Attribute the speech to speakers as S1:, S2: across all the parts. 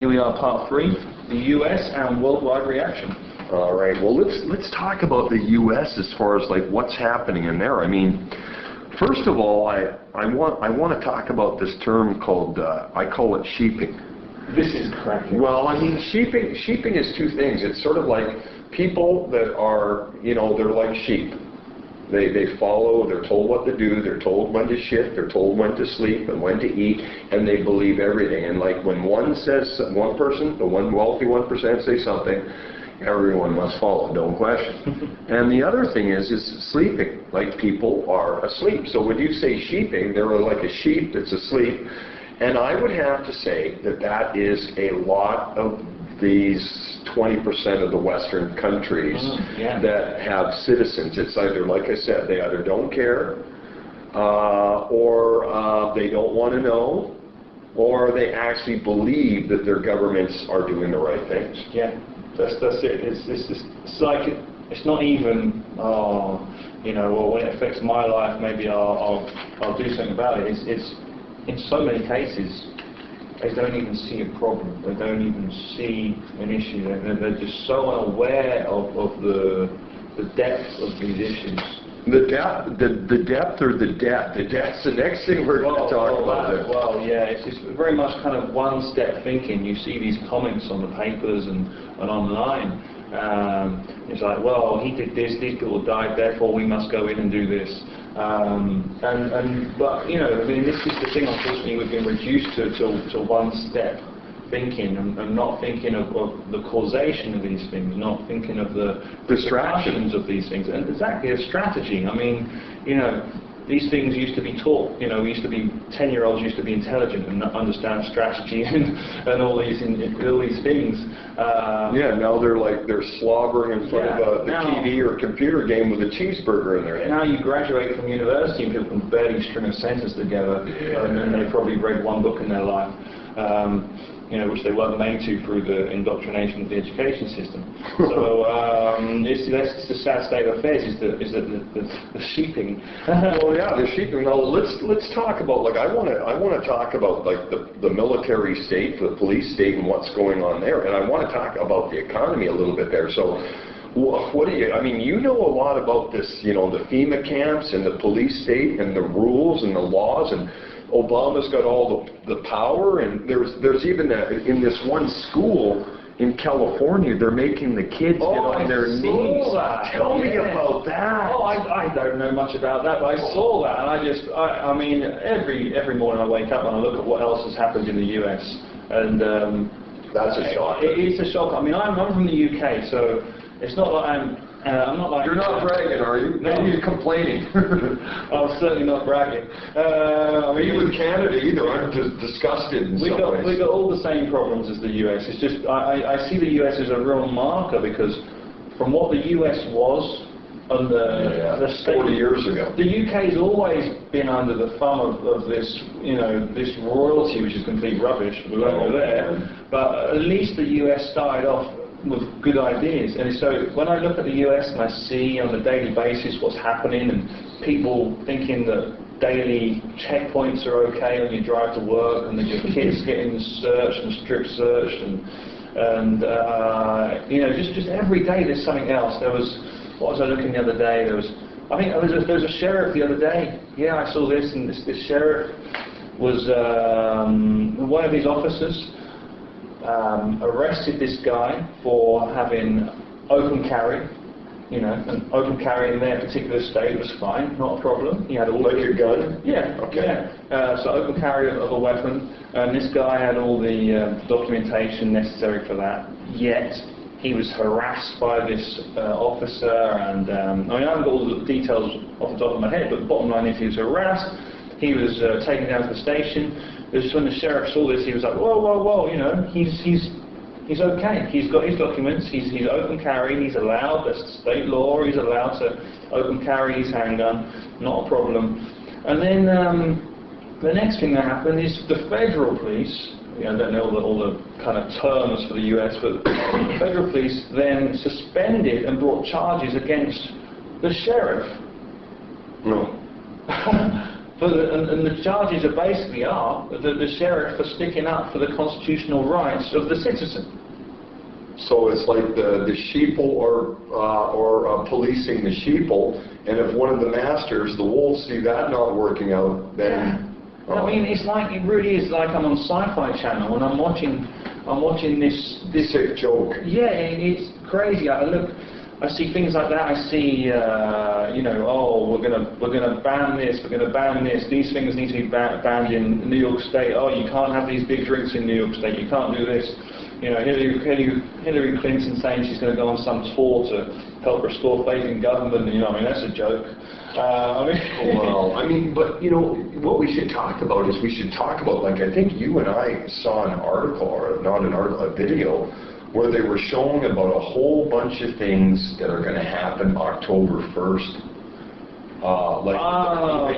S1: Here we are, part 3, the US and worldwide reaction.
S2: All right. Well, let's talk about the U.S. as far as like what's happening in there. I mean, first of all, I want to talk about this term called I call it sheeping.
S1: This is correct.
S2: Well, I mean, sheeping is two things. It's sort of like people that are, you know, they're like sheep. They follow, they're told what to do, they're told when to shit, they're told when to sleep and when to eat, and they believe everything. And like when one person, the one wealthy 1% say something, everyone must follow, don't question. And the other thing is sleeping, like people are asleep. So when you say sheeping, they're like a sheep that's asleep. And I would have to say that that is a lot of these 20% of the Western countries that have citizens. It's either, like I said, they either don't care, or they don't want to know, or they actually believe that their governments are doing the right things.
S1: Yeah, that's it. It's like, it's not even, you know, well, when it affects my life, maybe I'll do something about it. It's in so many cases, they don't even see a problem. They don't even see an issue. They're just so unaware of the depth of these issues.
S2: The depth or the debt? The debt's the next thing we're going to talk about.
S1: Well, yeah, it's very much kind of one-step thinking. You see these comments on the papers and online. It's like, well, he did this, these people died, therefore we must go in and do this. But, you know, I mean, this is the thing, unfortunately, we've been reduced to one-step thinking and not thinking of the causation of these things, not thinking of the distractions of these things. And exactly, a strategy. I mean, you know, these things used to be taught. You know, 10-year-olds used to be intelligent and understand strategy and all these things.
S2: Yeah, now they're slobbering in front of the TV or computer game with a cheeseburger in their hand.
S1: Now you graduate from university and people can barely string a sentence together, and then they probably read one book in their life. You know, which they weren't made to through the indoctrination of the education system. So that's the sad state of affairs. Is the sheeping?
S2: Well, yeah, the sheeping. Now let's talk about, like, I want to talk about like the military state, the police state, and what's going on there, and I want to talk about the economy a little bit there. So, what do you? I mean, you know a lot about this, you know, the FEMA camps and the police state and the rules and the laws and. Obama's got all the power, and there's even in this one school in California, they're making the kids get on their knees. Tell me about that.
S1: Oh, I don't know much about that, but I saw that, and I mean, every morning I wake up and I look at what else has happened in the US, and
S2: that's a shock.
S1: It's a shock. I mean, I'm from the UK, so it's not like I'm not like...
S2: You're not bragging, are you?
S1: No.
S2: Maybe you're complaining.
S1: I'm certainly not bragging.
S2: Me with Canada either. I'm just disgusted in some ways.
S1: We got all the same problems as the US. It's just, I see the US as a real marker, because from what the US was under the state...
S2: 40 years ago.
S1: The UK's always been under the thumb of this, you know, this royalty, which is complete rubbish. We won't go there. But at least the US started off with good ideas. And so when I look at the US and I see on a daily basis what's happening, and people thinking that daily checkpoints are okay when you drive to work, and that your kids getting searched and strip searched, and you know, just every day there's something else. What was I looking the other day? There was a sheriff the other day. Yeah, I saw this, and this sheriff was one of his officers. Arrested this guy for having open carry, you know, and open carry in their particular state was fine, not a problem. He had all
S2: like a gun?
S1: Yeah.
S2: Okay.
S1: Yeah. So open carry of a weapon, and this guy had all the documentation necessary for that. Yet he was harassed by this officer, and I mean, I haven't got all the details off the top of my head, but the bottom line is he was harassed. He was taken down to the station. It was when the sheriff saw this, he was like, whoa, you know, he's okay. He's got his documents. He's open carry. He's allowed. That's state law. He's allowed to open carry his handgun. Not a problem. And then the next thing that happened is the federal police. You know, I don't know all the kind of terms for the US, but the federal police then suspended and brought charges against the sheriff.
S2: No.
S1: And the charges are basically the sheriff for sticking up for the constitutional rights of the citizen.
S2: So it's like the sheeple or policing the sheeple, and if one of the masters, the wolves, see that not working out, then...
S1: Yeah. I mean, it really is like I'm on Sci-Fi Channel and I'm watching this
S2: sick joke.
S1: Yeah, it's crazy. I see things like that. I see, oh, we're gonna ban this. We're gonna ban this. These things need to be banned in New York State. Oh, you can't have these big drinks in New York State. You can't do this. You know, Hillary Clinton saying she's going to go on some tour to help restore faith in government. You know, I mean, that's a joke.
S2: But you know, what we should talk about is like, I think you and I saw an article, or not an article, a video, where they were showing about a whole bunch of things that are going to happen October 1st.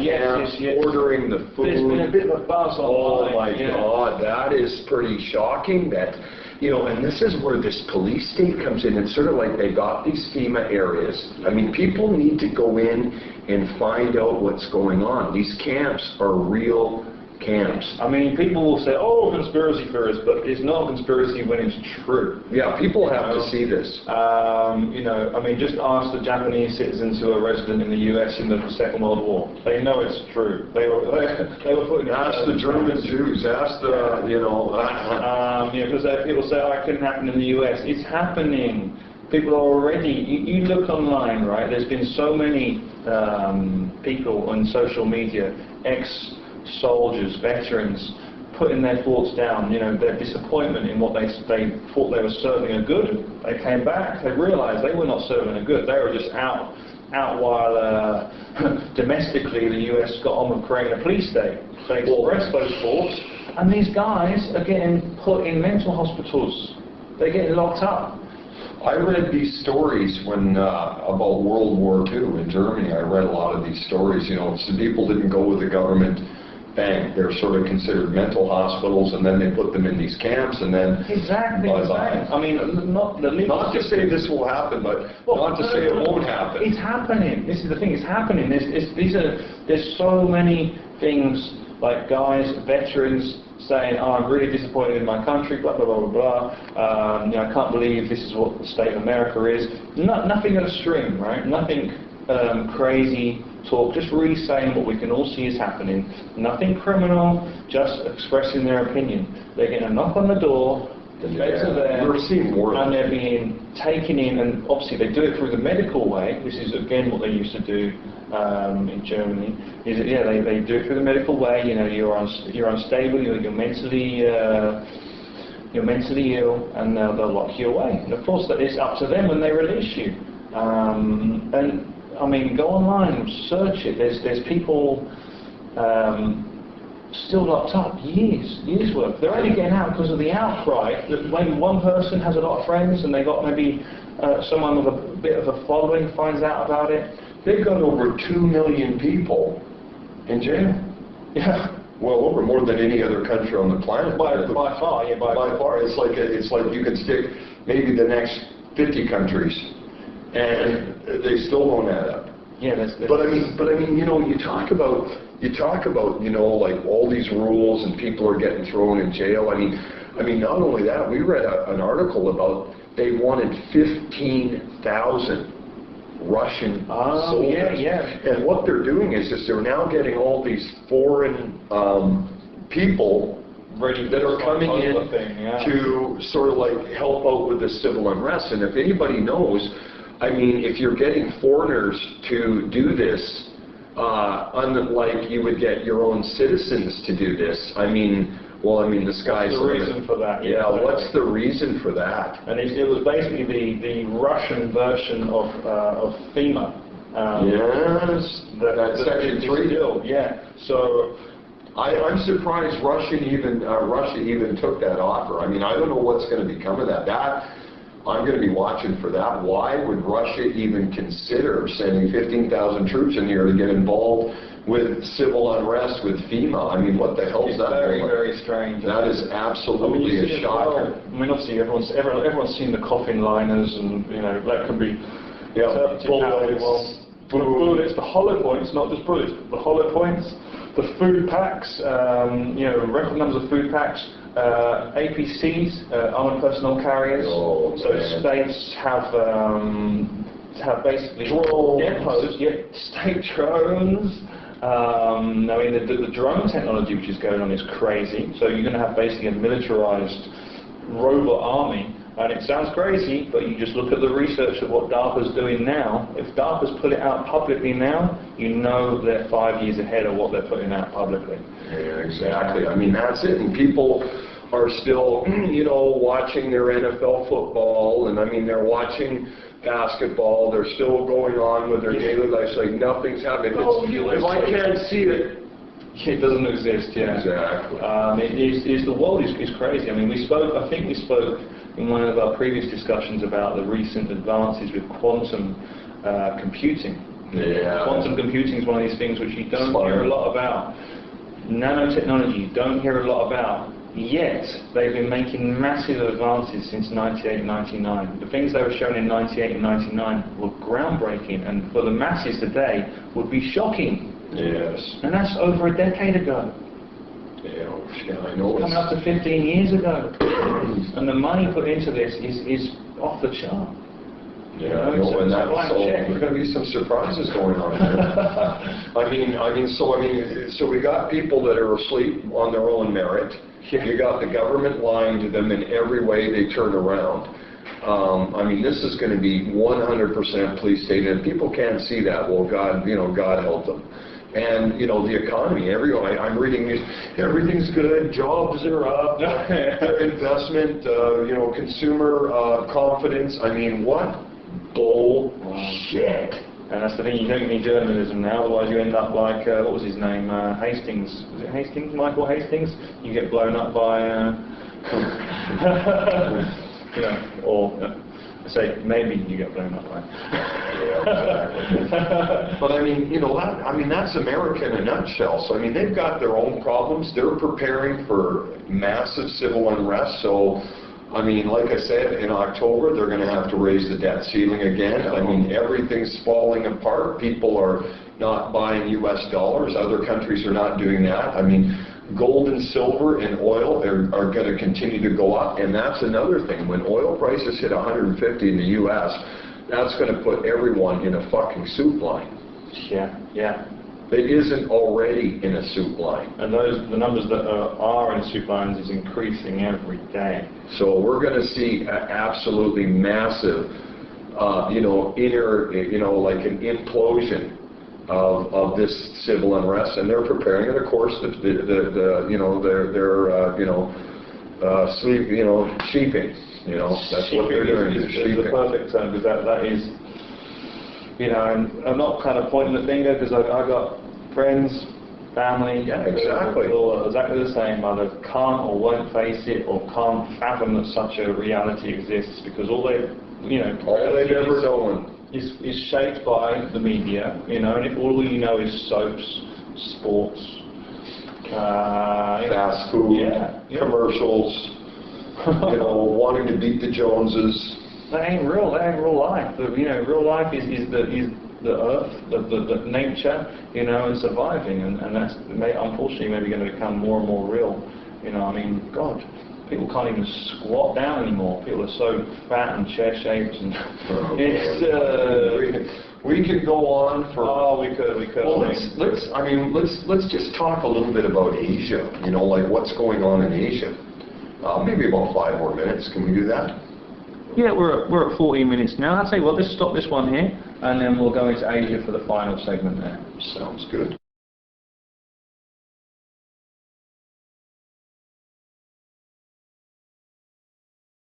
S1: Yes.
S2: Ordering the food.
S1: There's been a bit of a buzz online.
S2: Oh my God, that is pretty shocking. That, you know, and this is where this police state comes in. It's sort of like they got these FEMA areas. I mean, people need to go in and find out what's going on. These camps are real camps.
S1: I mean, people will say, oh, conspiracy theorists, but it's not a conspiracy when it's true.
S2: Yeah, people have to see this.
S1: You know, I mean, just ask the Japanese citizens who are resident in the US in the Second World War. They know it's true. They were putting...
S2: Ask the German Jews. Ask the,
S1: because people say, oh, it couldn't happen in the US. It's happening. People are already... You look online, right? There's been so many people on social media, ex-soldiers, veterans, putting their thoughts down, you know, their disappointment in what they thought they were serving a good. They came back, they realized they were not serving a good. They were just out while domestically the US got on with creating a police state. They expressed those thoughts, and these guys are getting put in mental hospitals. They're getting locked up.
S2: I read these stories when about World War II in Germany. I read a lot of these stories. You know, some people didn't go with the government. Bang, they're sort of considered mental hospitals, and then they put them in these camps, and then
S1: exactly. I mean, not
S2: to say this will happen, but not to say it won't happen.
S1: It's happening. This is the thing. It's happening. There's so many things, like guys, veterans, saying, oh, I'm really disappointed in my country, blah, blah, blah, blah, blah. I can't believe this is what the state of America is. Nothing at a string, right? Nothing crazy talk, just really saying what we can all see is happening. Nothing criminal, just expressing their opinion. They're getting a knock on the door, the feds are there,
S2: we're seeing more
S1: and they're being taken in, and obviously they do it through the medical way. This is again what they used to do in Germany. Is they do it through the medical way. You know, you're unstable, you're mentally ill, and they'll lock you away. And of course, that is up to them when they release you. And I mean, go online, search it. There's people still locked up, years worth. They're only getting out because of the outcry. That maybe one person has a lot of friends, and they got maybe someone with a bit of a following finds out about it.
S2: They've got over 2 million people in jail.
S1: Yeah.
S2: Well, over more than any other country on the planet.
S1: By far, yeah. By
S2: far, it's like you could stick maybe the next 50 countries, and they still don't add up.
S1: Yeah,
S2: But I mean, you know, you talk about, you know, like all these rules and people are getting thrown in jail. I mean, not only that, we read an article about they wanted 15,000 Russian soldiers.
S1: Yeah.
S2: And what they're doing is they're now getting all these foreign people that are coming in to sort of like help out with the civil unrest. And if anybody knows, I mean, if you're getting foreigners to do this, unlike you would get your own citizens to do this, I mean, the sky's the limit.
S1: What's the reason for that?
S2: Yeah, what's the reason for that?
S1: And it was basically the Russian version of FEMA.
S2: Yes, that's Section 3.
S1: Yeah. So
S2: I'm surprised Russia even took that offer. I mean, I don't know what's going to become of that. I'm going to be watching for that. Why would Russia even consider sending 15,000 troops in here to get involved with civil unrest with FEMA? I mean, what the hell is that?
S1: Very, very strange.
S2: That is absolutely a shocker.
S1: I mean, obviously everyone's seen the coffin liners, and you know that can be bullets, the hollow points, not just bullets, the hollow points. the food packs, record numbers of food packs, APCs, armored personnel carriers.
S2: Oh,
S1: so
S2: man.
S1: states have basically depots, state drones. I mean, the drone technology which is going on is crazy. So you're going to have basically a militarized robot army. And it sounds crazy, but you just look at the research of what DARPA's doing now. If DARPA's put it out publicly now, you know they're 5 years ahead of what they're putting out publicly.
S2: Yeah, exactly. I mean, that's it. And people are still, watching their NFL football, and I mean, they're watching basketball. They're still going on with their daily lives like nothing's happening. If I can't see it,
S1: it doesn't exist. Yeah.
S2: Exactly.
S1: The world is crazy. I mean, I think we spoke in one of our previous discussions about the recent advances with quantum computing.
S2: Yeah.
S1: Quantum computing is one of these things which you don't hear a lot about. Nanotechnology, you don't hear a lot about. Yet, they've been making massive advances since 98, 99. The things they were showing in 98 and 99 were groundbreaking, and for the masses today would be shocking.
S2: Yes.
S1: And that's over a decade ago.
S2: Yeah, I know.
S1: Coming up to 15 years ago. And the money put into this is off the chart.
S2: Yeah, I know, and that's so there's going to be some surprises going on there. So we got people that are asleep on their own merit. You got the government lying to them in every way they turn around. This is going to be 100% police state, and if people can't see that, well, God help them. And the economy, I'm reading these, everything's good, jobs are up, investment, consumer confidence. I mean, what bullshit.
S1: And that's the thing, you don't need journalism now, otherwise you end up like, what was his name, Hastings. Was it Hastings? Michael Hastings? You get blown up by, say, maybe you get blown up by.
S2: Yeah, exactly. But that's America in a nutshell. So, they've got their own problems. They're preparing for massive civil unrest. So, like I said, in October, they're going to have to raise the debt ceiling again. Everything's falling apart. People are not buying U.S. dollars. Other countries are not doing that. Gold and silver and oil are going to continue to go up. And that's another thing. When oil prices hit 150 in the U.S., that's going to put everyone in a fucking soup line.
S1: Yeah.
S2: That isn't already in a soup line.
S1: And the numbers that are in soup lines is increasing every day.
S2: So we're going to see absolutely massive, like an implosion of this civil unrest, and they're preparing it. Of course, sheeping. That's what they're doing.
S1: Is the perfect term, because that is. And I'm not kind of pointing the finger, because I've got friends, family,
S2: exactly.
S1: all exactly the same, either can't or won't face it, or can't fathom that such a reality exists, because all they've
S2: ever known
S1: is shaped by the media, and if all you know is soaps, sports,
S2: fast food, commercials, wanting to beat the Joneses.
S1: That ain't real. That ain't real life. Real life is the earth, the nature, and surviving, and that's unfortunately maybe going to become more and more real. God, people can't even squat down anymore. People are so fat and chair-shaped, and
S2: we could go on for.
S1: Oh, we could.
S2: Well, let's just talk a little bit about Asia. Like what's going on in Asia. Maybe about 5 more minutes. Can we do that?
S1: Yeah, we're at 14 minutes now. I'll tell you what, let's stop this one here, and then we'll go into Asia for the final segment there.
S2: Sounds good.